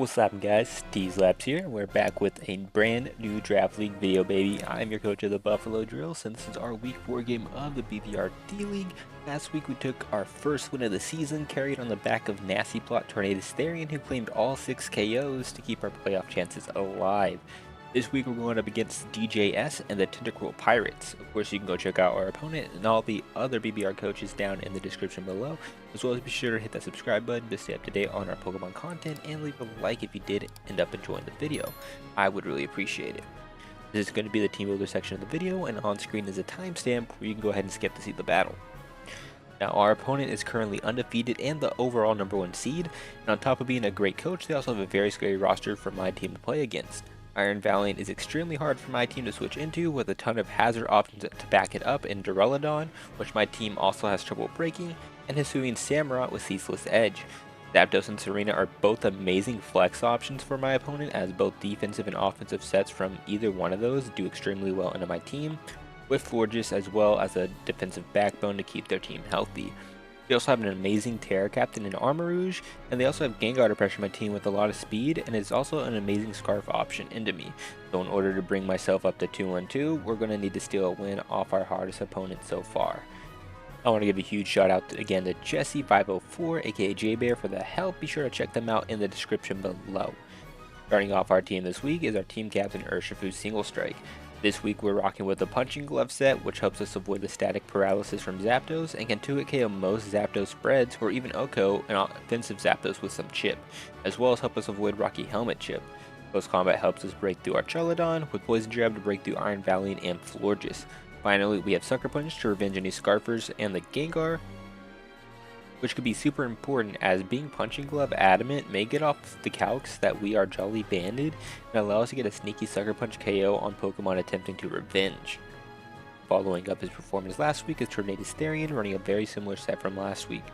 What's happening, guys? TSlaps here. We're back with a brand new Draft League video, baby. I'm your coach of the Buffalo Drills, and this is our Week 4 game of the BBR-D League. Last week we took our first win of the season, carried on the back of Nasty Plot Tornadus Therian, who claimed all 6 KOs to keep our playoff chances alive. This week we're going up against DJS and the Tentacruel Pirates. Of course, you can go check out our opponent and all the other BBR coaches down in the description below, as well as be sure to hit that subscribe button to stay up to date on our Pokemon content, and leave a like if you did end up enjoying the video. I would really appreciate it. This is going to be the team builder section of the video, and on screen is a timestamp where you can go ahead and skip to see the battle. Now, our opponent is currently undefeated and the overall #1 seed, and on top of being a great coach, they also have a very scary roster for my team to play against. Iron Valiant is extremely hard for my team to switch into, with a ton of hazard options to back it up in Duraludon, which my team also has trouble breaking, and Hisuian Samurott with Ceaseless Edge. Zapdos and Serena are both amazing flex options for my opponent, as both defensive and offensive sets from either one of those do extremely well into my team, with Florges as well as a defensive backbone to keep their team healthy. They also have an amazing Terra Captain in ARMAROUGE, and they also have Gengar to pressure my team with a lot of speed, and is also an amazing Scarf option into me. So in order to bring myself up to 2-1-2, we're going to need to steal a win off our hardest opponent so far. I want to give a huge shout out again to Jesse504, aka JBear, for the help. Be sure to check them out in the description below. Starting off our team this week is our team captain Urshifu Single Strike. This week we're rocking with the Punching Glove set, which helps us avoid the static paralysis from Zapdos and can 2-hit KO most Zapdos spreads, or even OHKO and offensive Zapdos with some chip, as well as help us avoid Rocky Helmet chip. Close combat helps us break through our Archelodon, with Poison Jab to break through Iron Valiant and Florges. Finally, we have Sucker Punch to revenge any Scarfers and the Gengar, which could be super important, as being Punching Glove adamant may get off the calcs that we are Jolly Banded and allow us to get a sneaky Sucker Punch KO on Pokemon attempting to revenge. Following up his performance last week is Tornadus Therian, running a very similar set from last week.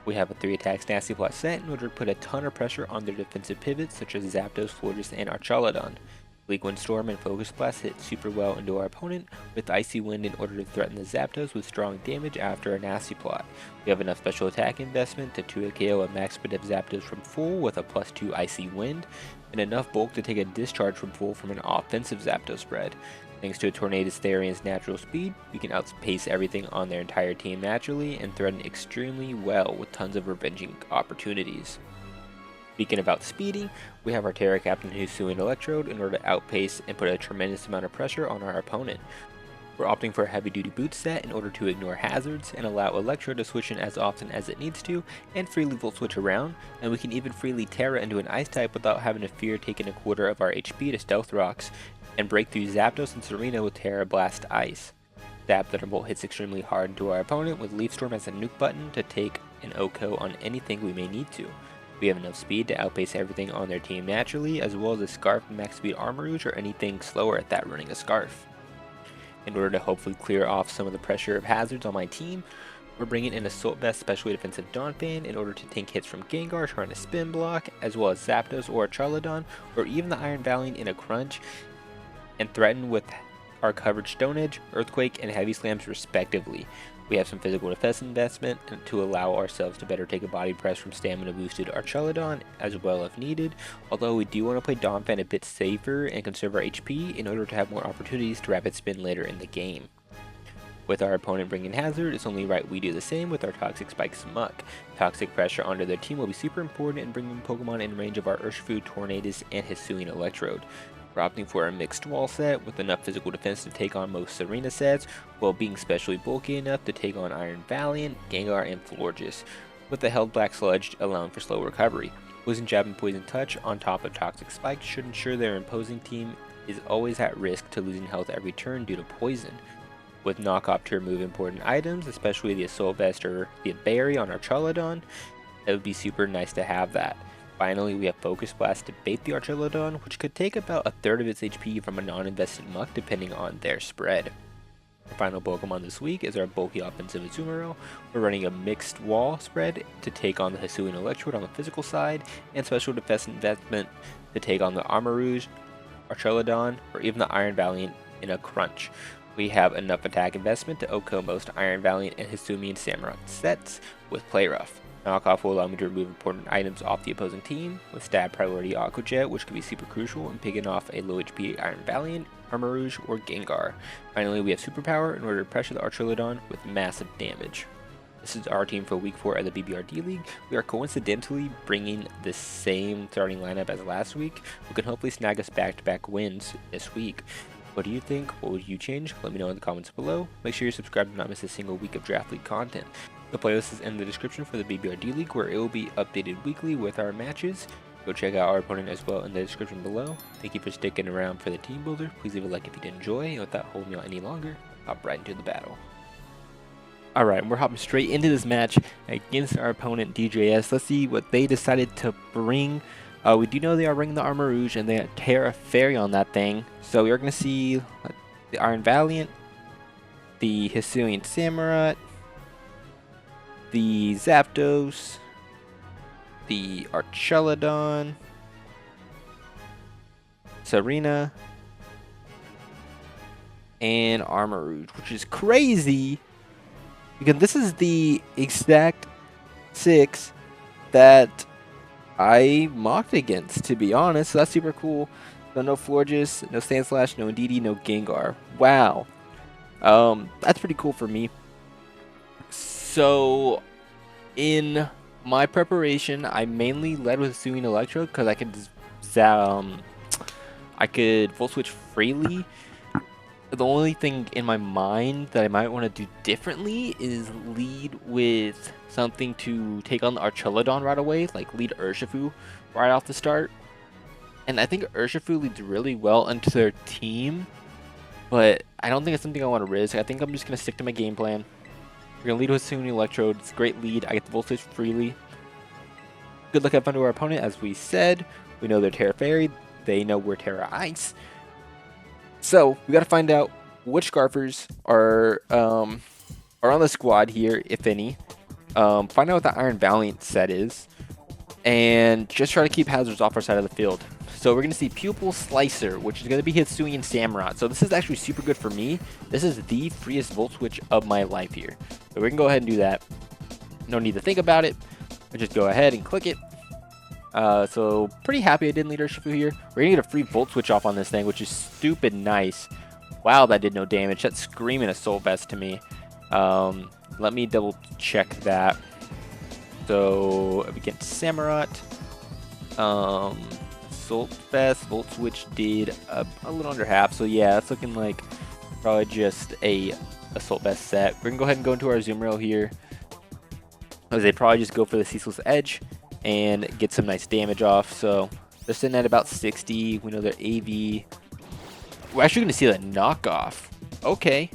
We have a 3 attacks Nasty Plot set in order to put a ton of pressure on their defensive pivots such as Zapdos, Florges, and Archelodon. Bleak Wind Storm and Focus Blast hit super well into our opponent, with Icy Wind in order to threaten the Zapdos with strong damage after a Nasty Plot. We have enough special attack investment to 2-hit KO a max speed of Zapdos from full with a +2 Icy Wind, and enough bulk to take a discharge from full from an offensive Zapdos spread. Thanks to a Tornadus Therian's natural speed, we can outpace everything on their entire team naturally and threaten extremely well with tons of revenging opportunities. Speaking about speeding, we have our Terra Captain Hisuian Electrode in order to outpace and put a tremendous amount of pressure on our opponent. We're opting for a heavy duty boot set in order to ignore hazards and allow Electrode to switch in as often as it needs to, and freely volt switch around, and we can even freely Terra into an Ice type without having to fear taking a quarter of our HP to Stealth Rocks, and break through Zapdos and Serena with Terra Blast Ice. Zap Thunderbolt hits extremely hard into our opponent, with Leaf Storm as a nuke button to take an OHKO on anything we may need to. We have enough speed to outpace everything on their team naturally, as well as a Scarf Max Speed ARMAROUGE or anything slower at that running a Scarf. In order to hopefully clear off some of the pressure of hazards on my team, we're bringing in Assault Vest Specially Defensive Donphan in order to tank hits from Gengar trying to spin block, as well as Zapdos or Archelodon, or even the Iron Valiant in a crunch, and threaten with our coverage Stone Edge, Earthquake, and Heavy Slams respectively. We have some physical defense investment to allow ourselves to better take a body press from stamina boosted Archelodon as well if needed, although we do want to play Donphan a bit safer and conserve our HP in order to have more opportunities to rapid spin later in the game. With our opponent bringing hazard, it's only right we do the same with our Toxic Spikes Muck. Toxic pressure onto their team will be super important in bringing Pokemon in range of our Urshifu, Tornadus, and Hisuian Electrode. We're opting for a mixed wall set with enough physical defense to take on most Serena sets, while being specially bulky enough to take on Iron Valiant, Gengar, and Florges, with the held Black Sludge allowing for slow recovery. Poison Jab and Poison Touch on top of Toxic Spike should ensure their imposing team is always at risk to losing health every turn due to poison. With knockoff to remove important items, especially the Assault Vest or the Berry on our Archelodon, it would be super nice to have that. Finally, we have Focus Blast to bait the Archelodon, which could take about a third of its HP from a non-invested Muck depending on their spread. Our final Pokemon this week is our bulky offensive Azumarill. We're running a mixed wall spread to take on the Hisuian Electrode on the physical side, and special defense investment to take on the ARMAROUGE, Archelodon, or even the Iron Valiant in a crunch. We have enough attack investment to OHKO most Iron Valiant and Hisuian Samurott sets with Play Rough. Knockoff will allow me to remove important items off the opposing team with stab priority Aqua Jet, which can be super crucial in picking off a low HP Iron Valiant, ARMAROUGE, or Gengar. Finally, we have Superpower in order to pressure the Archelodon with massive damage. This is our team for Week 4 of the BBR-D League. We are coincidentally bringing the same starting lineup as last week, who can hopefully snag us back-to-back wins this week. What do you think? What would you change? Let me know in the comments below. Make sure you're subscribed to not miss a single week of Draft League content. The playlist is in the description for the BBR-D League, where it will be updated weekly with our matches. Go check out our opponent as well in the description below. Thank you for sticking around for the team builder. Please leave a like if you did enjoy, and without holding you on any longer, hop right into the battle. Alright, we're hopping straight into this match against our opponent DJS. Let's see what they decided to bring. We do know they are bringing the ARMAROUGE, and they got Terra Fairy on that thing. So we are going to see the Iron Valiant, the Hisuian Samurai, the Zapdos, the Archelodon, Serena, and ARMAROUGE, which is crazy because this is the exact 6 that I mocked against, to be honest. So that's super cool. So no Florges, no Sandslash, no Indeedee, no Gengar. Wow. That's pretty cool for me. So in my preparation, I mainly led with Hisuian Electro because I could Volt Switch freely. The only thing in my mind that I might want to do differently is lead with something to take on the Archelodon right away, like lead Urshifu right off the start. And I think Urshifu leads really well into their team, but I don't think it's something I want to risk. I think I'm just going to stick to my game plan. We're going to lead with Hisuian Electrode. It's a great lead. I get the Volt Switch freely. Good luck up onto our opponent. As we said, we know they're Terra Fairy. They know we're Terra Ice. So we got to find out which Scarfers are on the squad here, if any. Find out what the Iron Valiant set is, and just try to keep hazards off our side of the field. So we're going to see Pupil Slicer, which is going to be Hisuian Samurai. So this is actually super good for me. This is the freest Volt Switch of my life here. So we can go ahead and do that. No need to think about it. We'll just go ahead and click it. So pretty happy I didn't lead Urshifu here. We're gonna get a free Volt Switch off on this thing, which is stupid nice. Wow, that did no damage. That's screaming Assault Vest to me. Let me double check that. So against Samurott, Assault Vest, Volt Switch did a little under half. So yeah, it's looking like probably just a Assault Vest set. We're gonna go ahead and go into our Azumarill here, as they probably just go for the Ceaseless Edge and get some nice damage off. So they're sitting at about 60. We know they're AV. We're actually going to see that knockoff. Okay.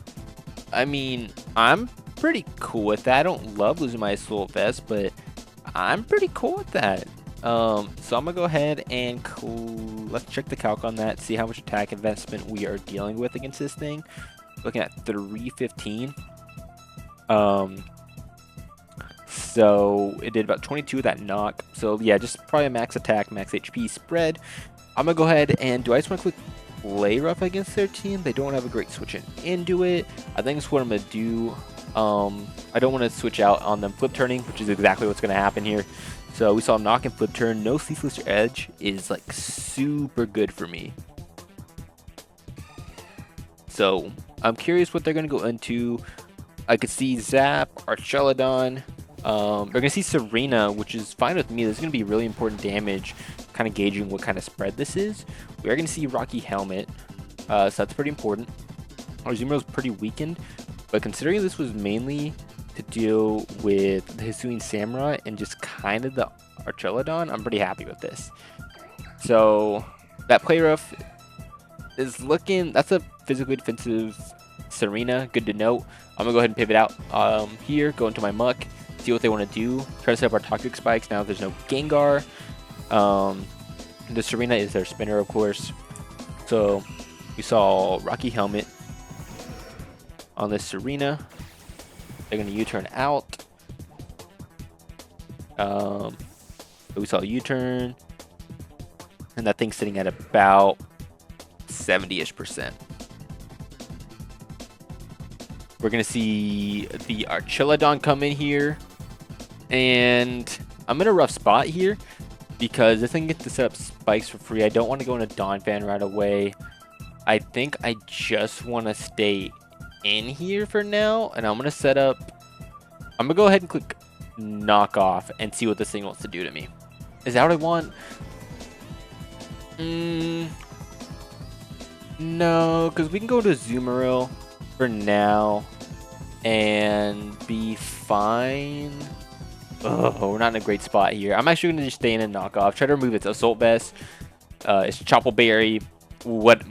I mean, I'm pretty cool with that. I don't love losing my Assault Vest, but I'm pretty cool with that. So I'm going to go ahead and let's check the calc on that, see how much attack investment we are dealing with against this thing. Looking at 315. So it did about 22 with that knock. So yeah, just probably a max attack, max HP spread. I'm going to go ahead and do I just want to click Play Rough against their team? They don't have a great switch into it. I think that's what I'm going to do. I don't want to switch out on them flip turning, which is exactly what's going to happen here. So we saw knock and flip turn. No Ceaseless Edge is like super good for me. So I'm curious what they're going to go into. I could see Zap, Archelodon. We're going to see Serena, which is fine with me. This is going to be really important damage, kind of gauging what kind of spread this is. We are going to see Rocky Helmet, so that's pretty important. Our Azumarill is pretty weakened, but considering this was mainly to deal with the Hisuian Samurai and just kind of the Archelodon, I'm pretty happy with this. So that Play Rough is looking, that's a physically defensive Serena, good to note. I'm going to go ahead and pivot out here, go into my Muck, see what they want to do. Try to set up our Toxic Spikes. Now there's no Gengar. The Serena is their spinner, of course. So we saw Rocky Helmet on this Serena. They're going to U-turn out. We saw U-turn. And that thing's sitting at about 70-ish%. We're going to see the Archelodon come in here. And I'm in a rough spot here because this thing gets to set up spikes for free. I don't want to go into Dawn Fan right away. I think I just want to stay in here for now, and I'm going to set up... I'm going to go ahead and click knock off and see what this thing wants to do to me. Is that what I want? No, because we can go to Zoomeril for now and be fine. Oh, we're not in a great spot here. I'm actually going to just stay in and knock off. Try to remove its Assault Vest, its Choppleberry, what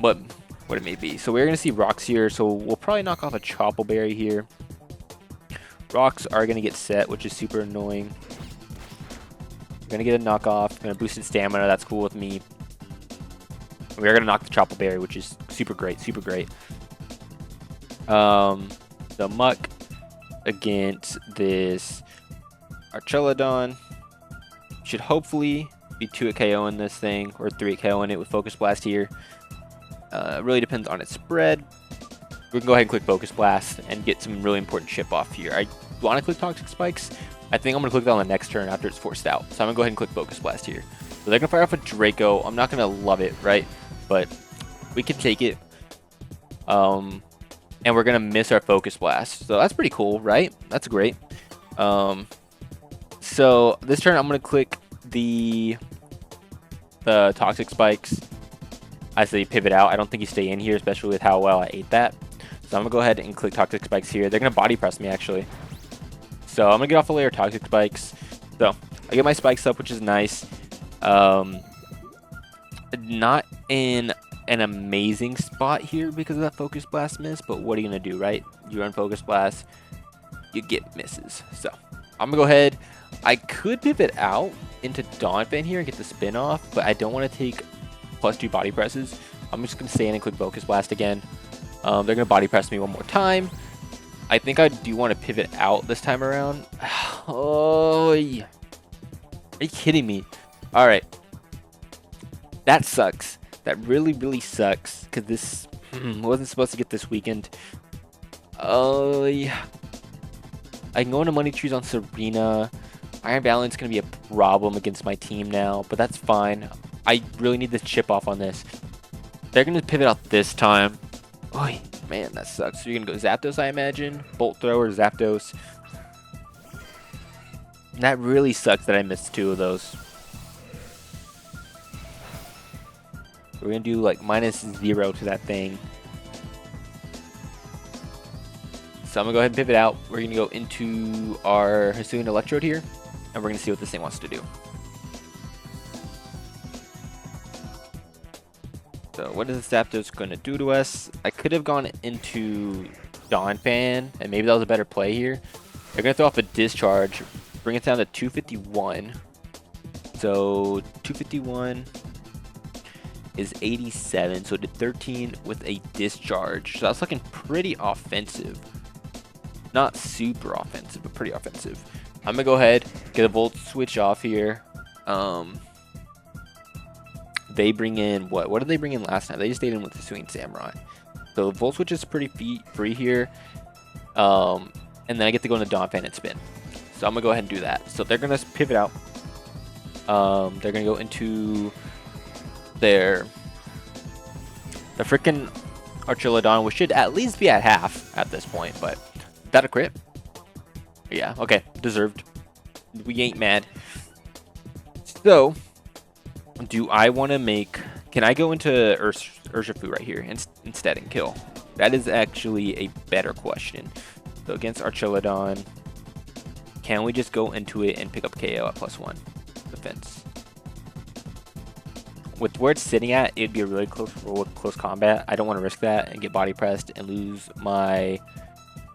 it may be. So we're going to see rocks here, so we'll probably knock off a Choppleberry here. Rocks are going to get set, which is super annoying. We're going to get a knockoff. I'm going to boost its stamina. That's cool with me. We're going to knock the Choppleberry, which is super great, super great. The Muck against this Archelodon should hopefully be 2 at KO in this thing, or 3 at KO in it with Focus Blast here. It really depends on its spread. We can go ahead and click Focus Blast and get some really important chip off here. I want to click Toxic Spikes. I think I'm going to click that on the next turn after it's forced out. So I'm going to go ahead and click Focus Blast here. So they're going to fire off a Draco. I'm not going to love it, right? But we can take it. And we're going to miss our Focus Blast. So that's pretty cool, right? That's great. So this turn I'm going to click the Toxic Spikes as they pivot out. I don't think you stay in here, especially with how well I ate that. So I'm going to go ahead and click Toxic Spikes here. They're going to body press me, actually. So I'm going to get off a layer of Toxic Spikes. So I get my spikes up, which is nice. Not in an amazing spot here because of that Focus Blast miss, but what are you going to do, right? You run Focus Blast, you get misses. So I'm going to go ahead. I could pivot out into Dawn Fan here and get the spin off, but I don't want to take +2 body presses. I'm just going to stay in and click Focus Blast again. They're going to body press me one more time. I think I do want to pivot out this time around. Oh, yeah. Are you kidding me? All right. That sucks. That really, really sucks because this wasn't supposed to get this weekend. Oh, yeah. I can go into Money Trees on Serena. Iron Balance is going to be a problem against my team now, but that's fine. I really need this chip off on this. They're going to pivot out this time. Oh, man, that sucks. So you're going to go Zapdos, I imagine. Bolt Thrower, Zapdos. That really sucks that I missed 2 of those. We're going to do like -0 to that thing. So I'm going to go ahead and pivot out. We're going to go into our Hisuian Electrode here. And we're going to see what this thing wants to do. So what is the Zapdos going to do to us? I could have gone into Dawn Fan, and maybe that was a better play here. They're going to throw off a Discharge, bring it down to 251. So 251 is 87, so it did 13 with a Discharge. So that's looking pretty offensive. Not super offensive, but pretty offensive. I'm going to go ahead, get a Volt Switch off here. They bring in, what did they bring in last time? They just stayed in with the Hisuian Samurai. So Volt Switch is pretty free here. And then I get to go into Dawn Fan and spin. So I'm going to go ahead and do that. So they're going to pivot out. They're going to go into the freaking Archelodon, which should at least be at half at this point. But is that a crit? Yeah, okay. Deserved. We ain't mad. So do I want to make... Can I go into Urshifu right here instead and kill? That is actually a better question. So against Archelodon, can we just go into it and pick up KO at +1 defense? With where it's sitting at, it'd be a really close combat. I don't want to risk that and get body pressed and lose my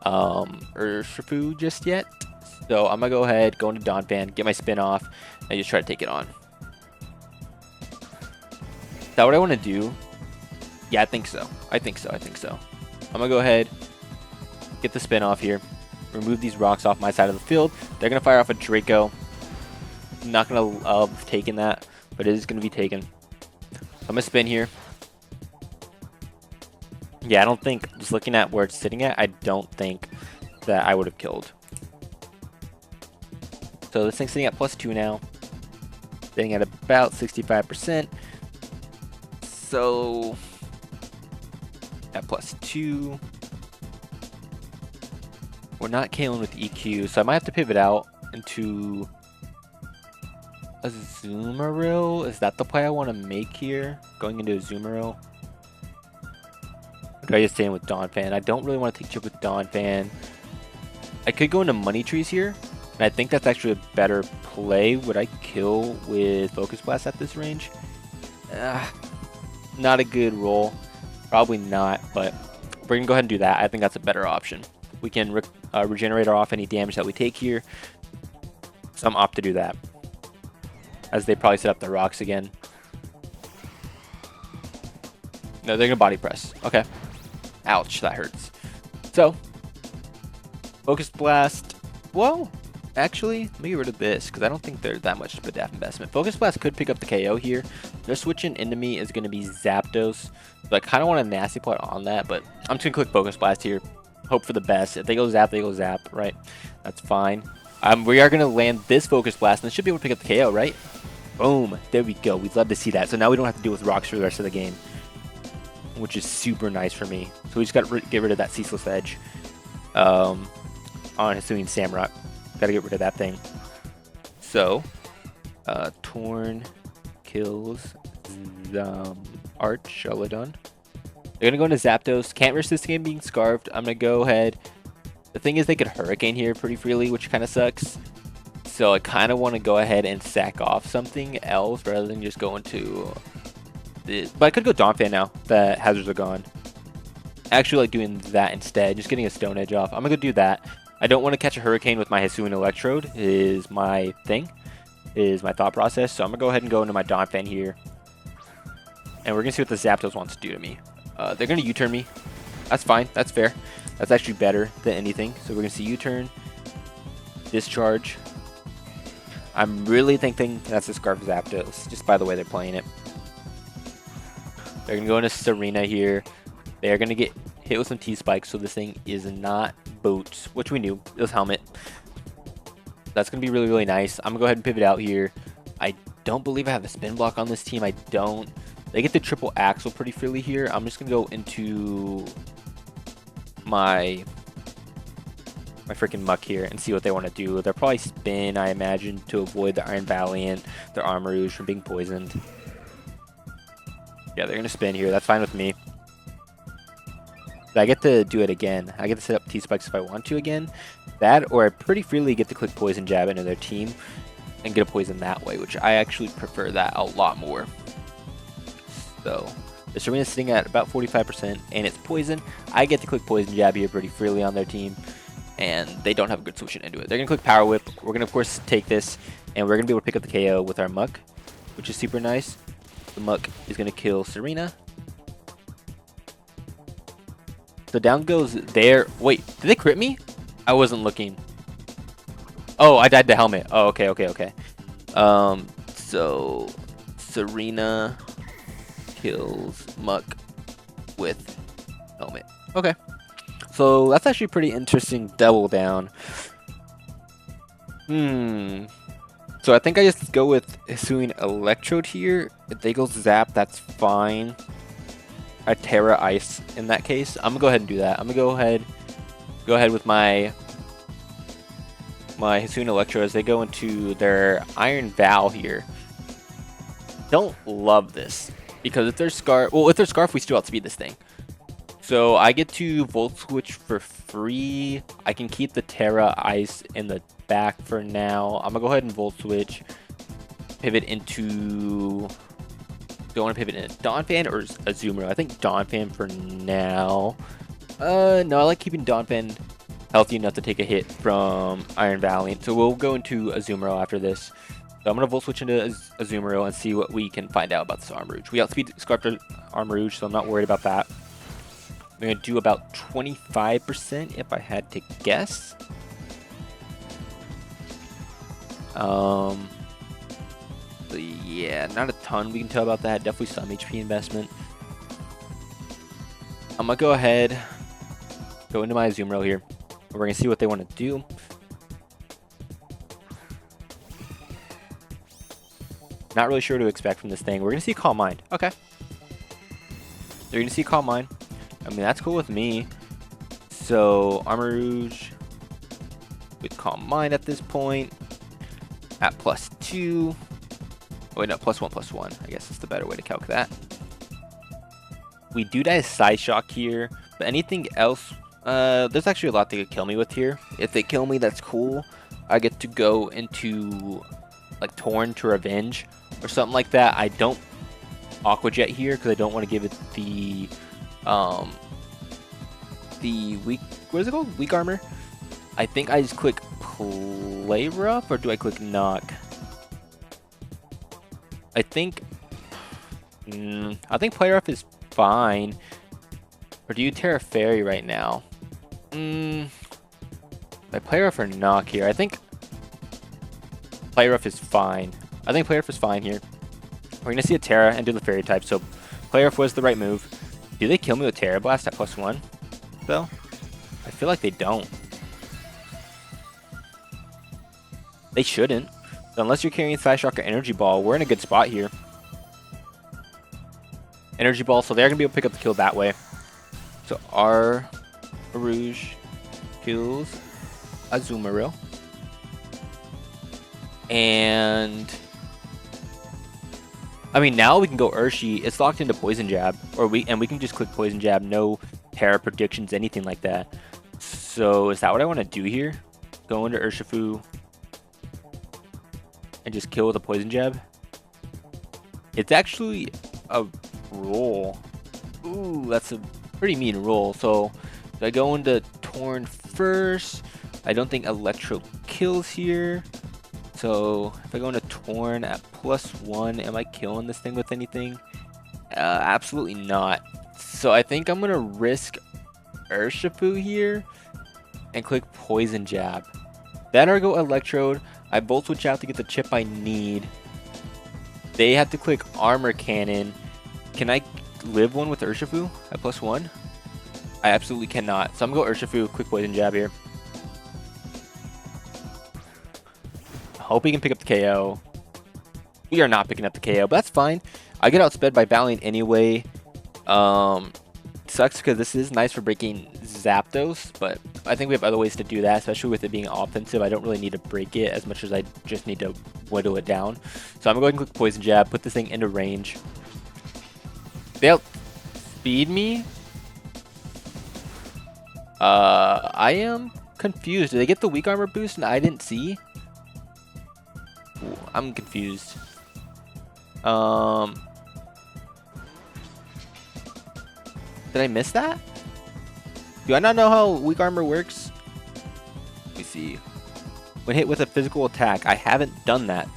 Urshifu just yet. So I'm going to go ahead, go into Dawn Fan, get my spin off, and just try to take it on. Is that what I want to do? Yeah, I think so. I think so. I'm going to go ahead, get the spin off here, remove these rocks off my side of the field. They're going to fire off a Draco. I'm not going to have taken that, but it is going to be taken. I'm going to spin here. Yeah, I don't think, just looking at where it's sitting at, I don't think that I would have killed. So this thing's sitting at +2 now. Sitting at about 65%. So at +2. We're not KOing with EQ, so I might have to pivot out into a Azumarill. Is that the play I want to make here? Going into a Azumarill? Or do I just stay in with Donphan? I don't really want to take chip with Donphan. I could go into Money Trees here, and I think that's actually a better play. Would I kill with Focus Blast at this range? Not a good roll. Probably not, but we're going to go ahead and do that. I think that's a better option. We can regenerate off any damage that we take here. So I'm opt to do that. As they probably set up the rocks again. No, they're going to body press. Okay. Ouch, that hurts. So, Focus Blast. Well, actually, let me get rid of this because I don't think they're that much of a daft investment. Focus Blast could pick up the KO here. Their switching into me is going to be Zapdos. So I kind of want a nasty plot on that, but I'm just going to click Focus Blast here. Hope for the best. If they go Zap, they go Zap, right? That's fine. We are going to land this Focus Blast, and it should be able to pick up the KO, right? Boom. There we go. We'd love to see that. So now we don't have to deal with rocks for the rest of the game, which is super nice for me. So we just got to get rid of that Ceaseless Edge on Hisuian Samrock. Got to get rid of that thing. So, Torn kills Archelodon. They're going to go into Zapdos. Can't risk this game being Scarfed. I'm going to go ahead. The thing is they could Hurricane here pretty freely, which kind of sucks. So I kind of want to go ahead and sack off something else rather than just go into this. But I could go Donphan now that hazards are gone. I actually like doing that instead. Just getting a Stone Edge off. I'm going to go do that. I don't want to catch a Hurricane with my Hisuian Electrode is my thing. Is my thought process. So I'm going to go ahead and go into my Donphan here. And we're going to see what the Zapdos wants to do to me. They're going to U-turn me. That's fine. That's fair. That's actually better than anything. So we're going to see U-turn. Discharge. I'm really thinking that's a Scarf Zapdos, just by the way they're playing it. They're going to go into Serena here. They're going to get hit with some T-Spikes, so this thing is not Boots, which we knew. It was Helmet. That's going to be really, really nice. I'm going to go ahead and pivot out here. I don't believe I have a Spin Block on this team. I don't. They get the triple Axle pretty freely here. I'm just going to go into my freaking Muck here and see what they want to do. They'll probably spin, I imagine, to avoid the Iron Valiant, their Armarouge from being poisoned. Yeah, they're going to spin here. That's fine with me. I get to do it again. I get to set up T-Spikes if I want to again. That, or I pretty freely get to click Poison Jab into their team and get a poison that way, which I actually prefer that a lot more. So, the Serena's sitting at about 45% and it's poison. I get to click Poison Jab here pretty freely on their team, and they don't have a good solution into it. They're going to click Power Whip. We're going to, of course, take this, and we're going to be able to pick up the KO with our Muck, which is super nice. The Muck is going to kill Serena. So down goes there. Wait, did they crit me? I wasn't looking. Oh, I died to Helmet. Oh, okay. So Serena kills Muck with Helmet. Okay. So that's actually pretty interesting double down. So I think I just go with Hisuian Electrode here. If they go Zap, that's fine. I Terra Ice in that case. I'm gonna go ahead and do that. I'm gonna go ahead with my Hisuian Electrode as they go into their Iron Val here. Don't love this because if they're Scarf, we still outspeed this thing. So I get to Volt Switch for free. I can keep the Terra Ice in the back for now. I'm gonna go ahead and Volt Switch, pivot into. Do I want to pivot in Donphan or Azumarill? I think Donphan for now. No, I like keeping Donphan healthy enough to take a hit from Iron Valiant. So we'll go into Azumarill after this. So I'm going to Volt Switch into Azumarill and see what we can find out about this Armarouge. We outspeed Scarfed Armarouge, so I'm not worried about that. I'm going to do about 25% if I had to guess. Yeah, not a ton we can tell about that. Definitely some HP investment. I'm going to go ahead, go into my Azumarill here. We're going to see what they want to do. Not really sure what to expect from this thing. We're gonna see Calm Mind. Okay. They're gonna see Calm Mind. I mean, that's cool with me. So ARMAROUGE with Calm Mind at this point at +2. Oh wait, no, +1/+1. I guess that's the better way to calculate that. We do die Side Shock here, but anything else, there's actually a lot they could kill me with here. If they kill me, that's cool. I get to go into like Torn to Revenge or something like that. I don't Aqua Jet here because I don't want to give it the weak, what is it called? Weak armor. I think I just click Play Rough, or do I click Knock? I think Play Rough is fine. Or do you Terra Fairy right now? I Play Rough or Knock here? I think Play Rough is fine. I think Play Rough is fine here. We're gonna see a Terra and do the Fairy type, so Play Rough was the right move. Do they kill me with Terra Blast at +1 though? I feel like they don't. They shouldn't. So unless you're carrying Side Shock or Energy Ball, we're in a good spot here. Energy Ball, so they're going to be able to pick up the kill that way. So ARMAROUGE kills Azumarill. And I mean, now we can go Urshi. It's locked into Poison Jab, or we can just click Poison Jab, no Terra predictions, anything like that. So is that what I want to do here? Go into Urshifu and just kill with a Poison Jab? It's actually a roll. Ooh, that's a pretty mean roll. So do I go into Torn first? I don't think Electro kills here. So if I go into Torn at +1, am I killing this thing with anything? Absolutely not. So I think I'm gonna risk Urshifu here and click Poison Jab. Then I go Electrode. I Volt Switch out to get the chip I need. They have to click Armor Cannon. Can I live one with Urshifu at +1? I absolutely cannot. So I'm gonna go Urshifu, quick Poison Jab here. Hope we can pick up the KO. We are not picking up the KO, but that's fine. I get outsped by Valiant anyway. Sucks because this is nice for breaking Zapdos, but I think we have other ways to do that, especially with it being offensive. I don't really need to break it as much as I just need to whittle it down. So I'm going to go ahead and click Poison Jab, put this thing into range. They outspeed me. I am confused. Did they get the weak armor boost and I didn't see? Ooh, I'm confused. Did I miss that? Do I not know how weak armor works? Let me see. When hit with a physical attack, I haven't done that.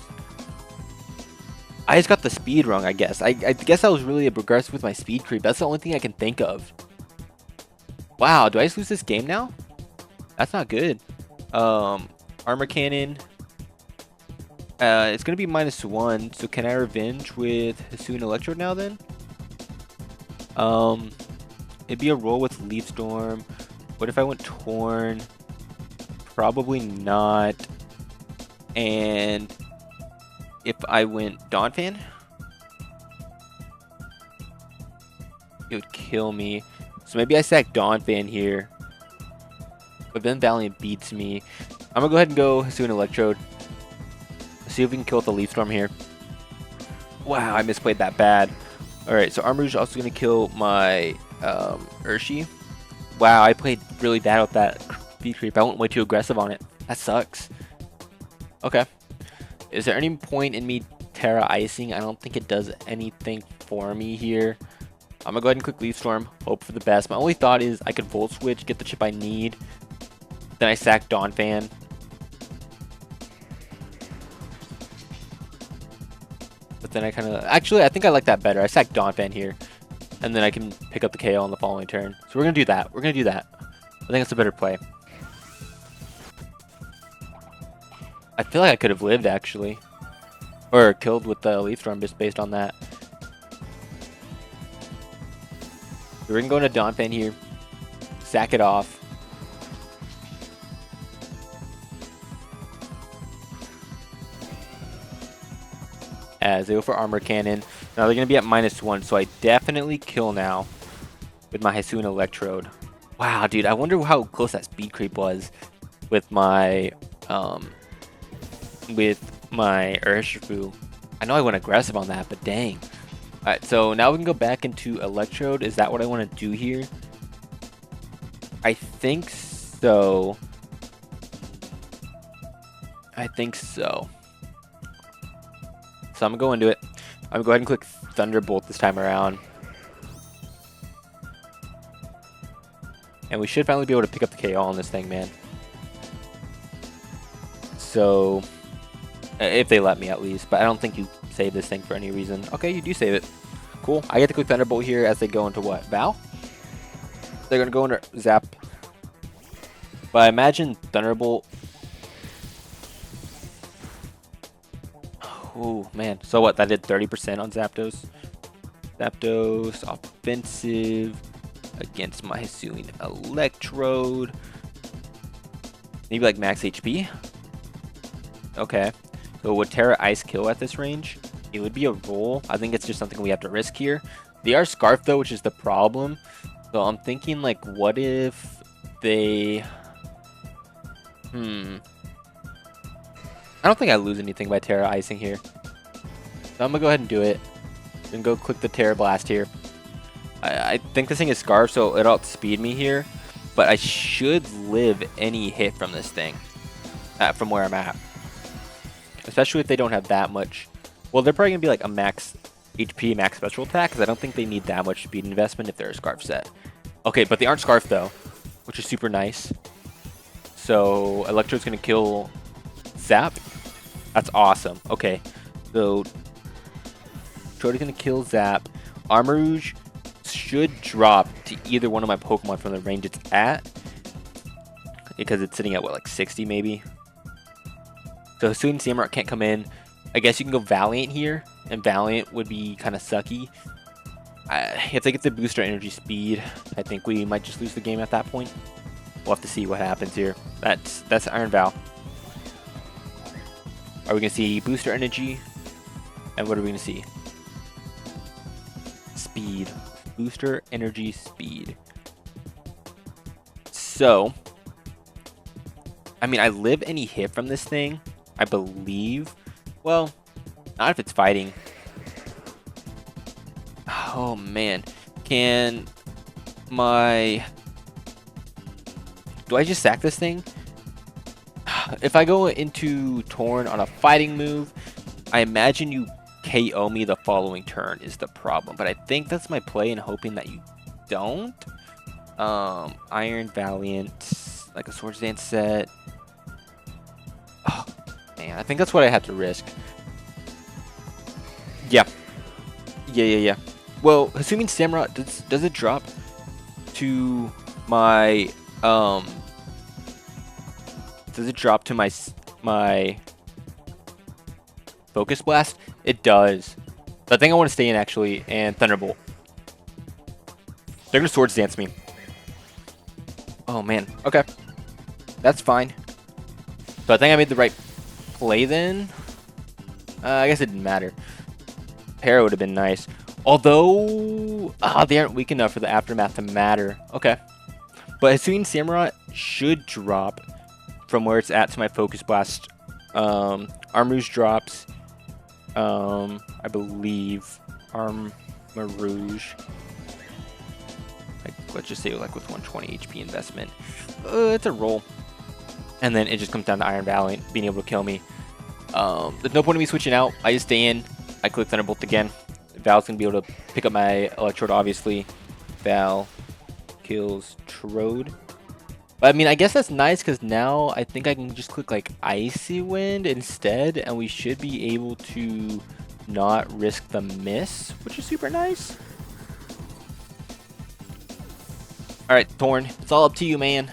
I just got the speed wrong, I guess. I guess I was really aggressive with my speed creep. That's the only thing I can think of. Wow, do I just lose this game now? That's not good. Armor Cannon. It's going to be -1. So can I revenge with Hisuian Electrode now then? It'd be a roll with Leaf Storm. What if I went Torn? Probably not. And if I went Donphan, it would kill me. So maybe I sack Donphan here. But then Valiant beats me. I'm gonna go ahead and go Hisuian Electrode. See if we can kill with the Leaf Storm here. Wow, I misplayed that bad. Alright, so ARMAROUGE is also gonna kill my Urshi. Wow, I played really bad with that speed creep. I went way too aggressive on it. That sucks. Okay. Is there any point in me Terra Icing? I don't think it does anything for me here. I'm gonna go ahead and click Leaf Storm, hope for the best. My only thought is I could Volt Switch, get the chip I need. Then I sack Donphan. But then I kind of... Actually, I think I like that better. I sack Donphan here. And then I can pick up the KO on the following turn. So we're going to do that. We're going to do that. I think that's a better play. I feel like I could have lived, actually. Or killed with the Leaf Storm just based on that. We're going to go into Donphan here. Sack it off. as they go for armor cannon. Now they're going to be at -1, so I definitely kill now with my Hisuian Electrode. Wow, dude, I wonder how close that speed creep was with my Urshifu. I know I went aggressive on that, but dang. Alright, so now we can go back into Electrode. Is that what I want to do here? I think so. I think so. So I'm going to go into it. I'm going to go ahead and click Thunderbolt this time around. And we should finally be able to pick up the KO on this thing, man. So, if they let me at least. But I don't think you save this thing for any reason. Okay, you do save it. Cool. I get to click Thunderbolt here as they go into what? Val? They're going to go into Zap. But I imagine Thunderbolt... Oh, man. So what? That did 30% on Zapdos. Zapdos, offensive... against my Hisuian Electrode. Maybe like max HP. Okay. So would Terra Ice kill at this range? It would be a roll. I think it's just something we have to risk here. They are Scarf though, which is the problem. So I'm thinking like, what if they... I don't think I lose anything by Terra Icing here. So I'm gonna go ahead and do it. Then go click the Terra Blast here. I think this thing is Scarf, so it'll outspeed me here. But I should live any hit from this thing. From where I'm at. Especially if they don't have that much. Well, they're probably going to be like a max HP, max special attack. Because I don't think they need that much speed investment if they're a Scarf set. Okay, but they aren't Scarf though. Which is super nice. So, Electrode's going to kill Zap. That's awesome. Okay. So, Electrode's going to kill Zap. ARMAROUGE should drop to either one of my Pokemon from the range it's at, because it's sitting at what, like 60 maybe. So Hisuian Samurott can't come in. I guess you can go Valiant here, and Valiant would be kind of sucky. If they get the booster energy speed, I think we might just lose the game at that point. We'll have to see what happens here. That's Iron Val. Are we gonna see booster energy? And what are we gonna see? Speed. Booster energy speed. So, I mean, I live any hit from this thing, I believe. Well, not if it's fighting. Oh man, can my... Do I just sack this thing? If I go into Torn on a fighting move, I imagine you KO me the following turn is the problem, but I think that's my play and hoping that you don't. Iron Valiant, like a Swords Dance set. Oh man, I think that's what I have to risk. Yeah. Well, assuming Samurott, does it drop to my does it drop to my Focus Blast? It does. I think I want to stay in actually, and Thunderbolt. They're gonna Swords Dance me. Oh man, okay. That's fine. So I think I made the right play then. I guess it didn't matter. Para would have been nice. Although, they aren't weak enough for the Aftermath to matter. Okay. But Hisuian Samurott should drop from where it's at to my Focus Blast. ARMAROUGE drops. I believe ARMAROUGE. Like, let's just say like with 120 HP investment. It's a roll. And then it just comes down to Iron Valiant being able to kill me. There's no point in me switching out. I just stay in. I click Thunderbolt again. Val's going to be able to pick up my Electrode, obviously. Val kills Trode. But I mean, I guess that's nice because now I think I can just click like Icy Wind instead. And we should be able to not risk the miss, which is super nice. Alright, Thorn. It's all up to you, man.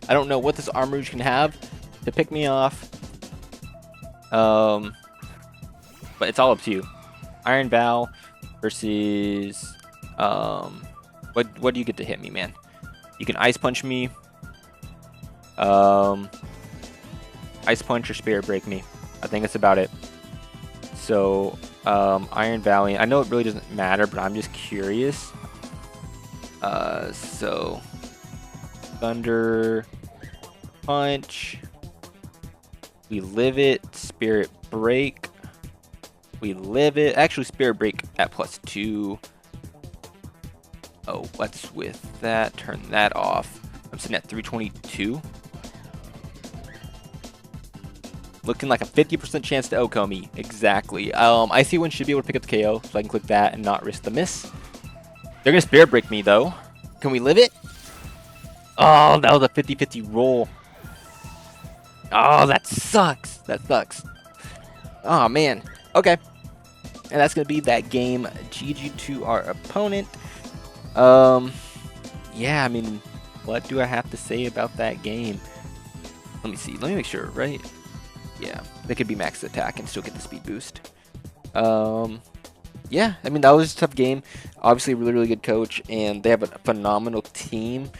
I don't know what this ARMAROUGE can have to pick me off. But it's all up to you. Iron Val versus what do you get to hit me, man? You can Ice Punch me. Ice Punch or Spirit Break me. I think that's about it. So Iron Valley. I know it really doesn't matter, but I'm just curious. So Thunder Punch. We live it. Spirit Break. We live it. Actually, Spirit Break at +2. Oh, what's with that? Turn that off. I'm sitting at 322. Looking like a 50% chance to OHKO me. Exactly. Icy Wind should be able to pick up the KO, so I can click that and not risk the miss. They're going to Spirit Break me, though. Can we live it? Oh, that was a 50-50 roll. Oh, that sucks. That sucks. Oh, man. Okay. And that's going to be that game. GG to our opponent. Yeah, I mean, what do I have to say about that game? Let me see. Let me make sure, right? Yeah, they could be max attack and still get the speed boost. Yeah, I mean, that was a tough game. Obviously, a really, really good coach, and they have a phenomenal team.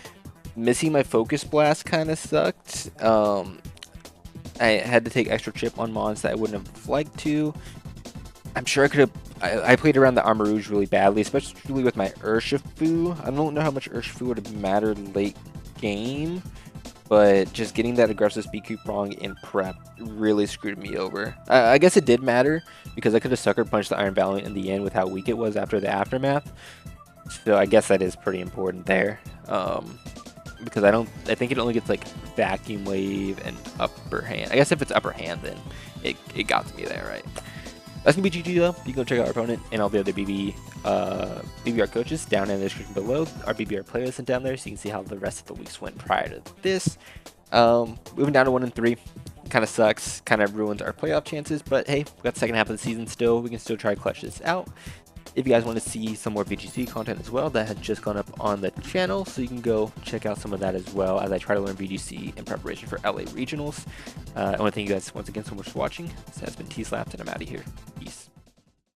Missing my Focus Blast kind of sucked. I had to take extra chip on mons that I wouldn't have liked to. I'm sure I could have... I played around the ARMAROUGE really badly, especially with my Urshifu. I don't know how much Urshifu would have mattered late game, but just getting that aggressive speed creep wrong in prep really screwed me over. I guess it did matter, because I could have sucker punched the Iron Valiant in the end with how weak it was after the Aftermath. So I guess that is pretty important there. Because I think it only gets like Vacuum Wave and Upper Hand. I guess if it's Upper Hand, then it got to me there, right? That's going to be GG though. You can go check out our opponent and all the other BBR coaches down in the description below. Our BBR playlist is down there, so you can see how the rest of the weeks went prior to this. Moving down to 1-3 kind of sucks, kind of ruins our playoff chances, but hey, we got the second half of the season still. We can still try to clutch this out. If you guys want to see some more VGC content as well, that has just gone up on the channel, so you can go check out some of that as well as I try to learn VGC in preparation for LA Regionals. I want to thank you guys once again so much for watching. This has been TSlaps, and I'm out of here. Peace.